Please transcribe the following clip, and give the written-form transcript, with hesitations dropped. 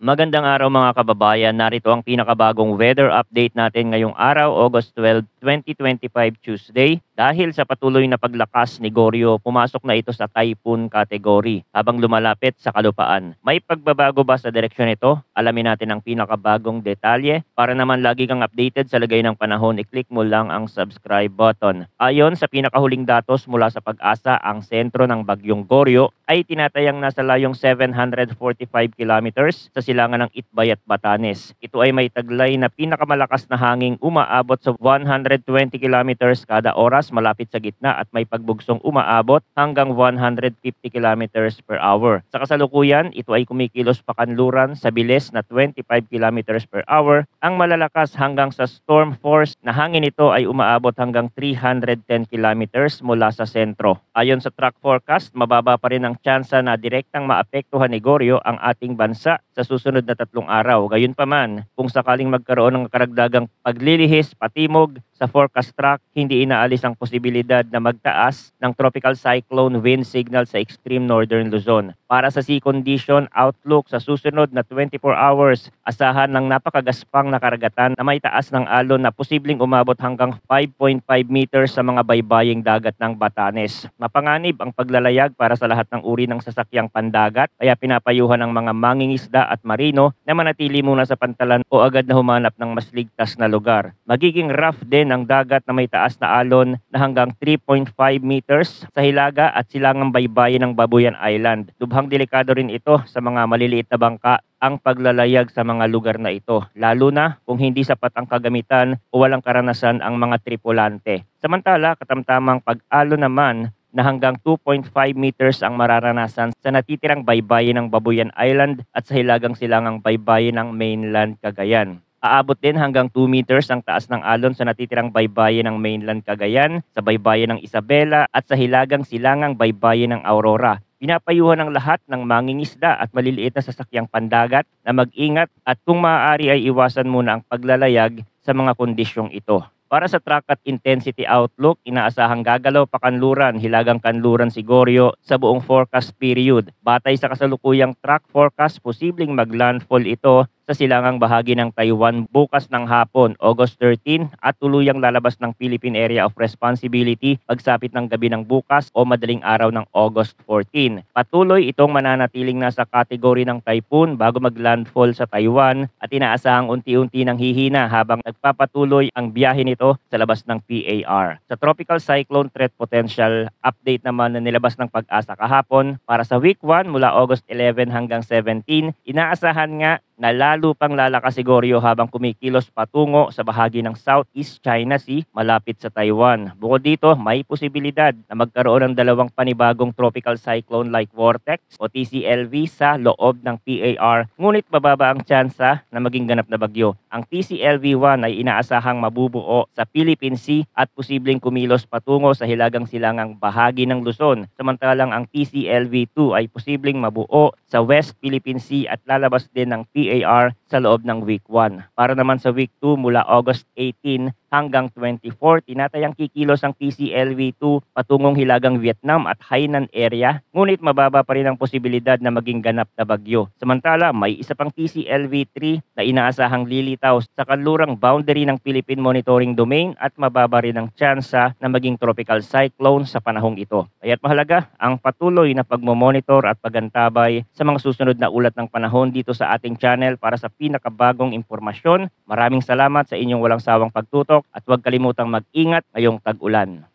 Magandang araw mga kababayan. Narito ang pinakabagong weather update natin ngayong araw, August 12, 2025 Tuesday. Dahil sa patuloy na paglakas ni Goryo, pumasok na ito sa typhoon category habang lumalapit sa kalupaan. May pagbabago ba sa direksyon nito? Alamin natin ang pinakabagong detalye. Para naman lagi kang updated sa lagay ng panahon, i-click mo lang ang subscribe button. Ayon sa pinakahuling datos mula sa Pag-asa, ang sentro ng bagyong Goryo ay tinatayang nasa layong 745 kilometers sa silangan ng Itbay at Batanes. Ito ay may taglay na pinakamalakas na hanging umaabot sa 120 kilometers kada oras malapit sa gitna at may pagbugsong umaabot hanggang 150 kilometers per hour. Sa kasalukuyan, ito ay kumikilos pakanluran sa bilis na 25 kilometers per hour. Ang malalakas hanggang sa storm force na hangin nito ay umaabot hanggang 310 kilometers mula sa sentro. Ayon sa track forecast, mababa pa rin ang tsansa na direktang maapektuhan ni Goryo ang ating bansa sa susunod na 3 araw. Gayunpaman, kung sakaling magkaroon ng karagdagang paglilihis patimog sa forecast track, hindi inaalis ang posibilidad na magtaas ng tropical cyclone wind signal sa extreme northern Luzon. Para sa sea condition outlook sa susunod na 24 hours, asahan ng napakagaspang na karagatan na may taas ng alon na posibleng umabot hanggang 5.5 meters sa mga baybaying dagat ng Batanes. Mapanganib ang paglalayag para sa lahat ng uri ng sasakyang pandagat, kaya pinapayuhan ng mga mangingisda at marino na manatili muna sa pantalan o agad na humanap ng mas ligtas na lugar. Magiging rough din ang dagat na may taas na alon na hanggang 3.5 meters sa hilaga at silangang baybayin ng Babuyan Island. Lubhang delikado rin ito sa mga maliliit na bangka ang paglalayag sa mga lugar na ito, lalo na kung hindi sapat ang kagamitan o walang karanasan ang mga tripulante. Samantala, katamtamang pag-alon naman na hanggang 2.5 meters ang mararanasan sa natitirang baybayin ng Babuyan Island at sa hilagang silangang baybayin ng mainland Cagayan. Aabot din hanggang 2 meters ang taas ng alon sa natitirang baybayin ng mainland Cagayan, sa baybayin ng Isabela at sa hilagang silangang baybayin ng Aurora. Pinapayuhan ng lahat ng mangingisda at maliliit na sasakyang pandagat na mag-ingat at kung maaari ay iwasan muna ang paglalayag sa mga kondisyong ito. Para sa track at intensity outlook, inaasahang gagalaw pakanluran, hilagang kanluran si Goryo sa buong forecast period. Batay sa kasalukuyang track forecast, posibleng maglandfall ito sa silangang bahagi ng Taiwan bukas ng hapon, August 13, at tuluyang lalabas ng Philippine Area of Responsibility pagsapit ng gabi ng bukas o madaling araw ng August 14. Patuloy itong mananatiling nasa kategory ng typhoon bago maglandfall sa Taiwan at inaasahang unti-unti nang hihina habang nagpapatuloy ang biyahe nito sa labas ng PAR. Sa Tropical Cyclone Threat Potential update naman na nilabas ng Pag-asa kahapon, para sa week 1 mula August 11 hanggang 17, inaasahan nga na lalo pang lalakas si Goryo habang kumikilos patungo sa bahagi ng Southeast China Sea malapit sa Taiwan. Bukod dito, may posibilidad na magkaroon ng dalawang panibagong tropical cyclone-like vortex o TCLV sa loob ng PAR, ngunit mababa ang tsansa na maging ganap na bagyo. Ang TCLV-1 ay inaasahang mabubuo sa Philippine Sea at posibleng kumilos patungo sa hilagang silangang bahagi ng Luzon, samantalang ang TCLV-2 ay posibleng mabuo sa West Philippine Sea at lalabas din ng PAR sa loob ng week 1. Para naman sa week 2 mula August 18 hanggang 24, tinatayang kikilos ang TCLV-2 patungong hilagang Vietnam at Hainan area, ngunit mababa pa rin ang posibilidad na maging ganap na bagyo. Samantala, may isa pang TCLV-3 na inaasahang lilitaw sa kanlurang boundary ng Philippine Monitoring Domain at mababa rin ang tsansa na maging tropical cyclone sa panahong ito. Kaya't mahalaga ang patuloy na pagmomonitor at pagantabay sa mga susunod na ulat ng panahon dito sa ating channel para sa pinakabagong impormasyon. Maraming salamat sa inyong walang sawang pagtutok at huwag kalimutang mag-ingat ngayong tag-ulan.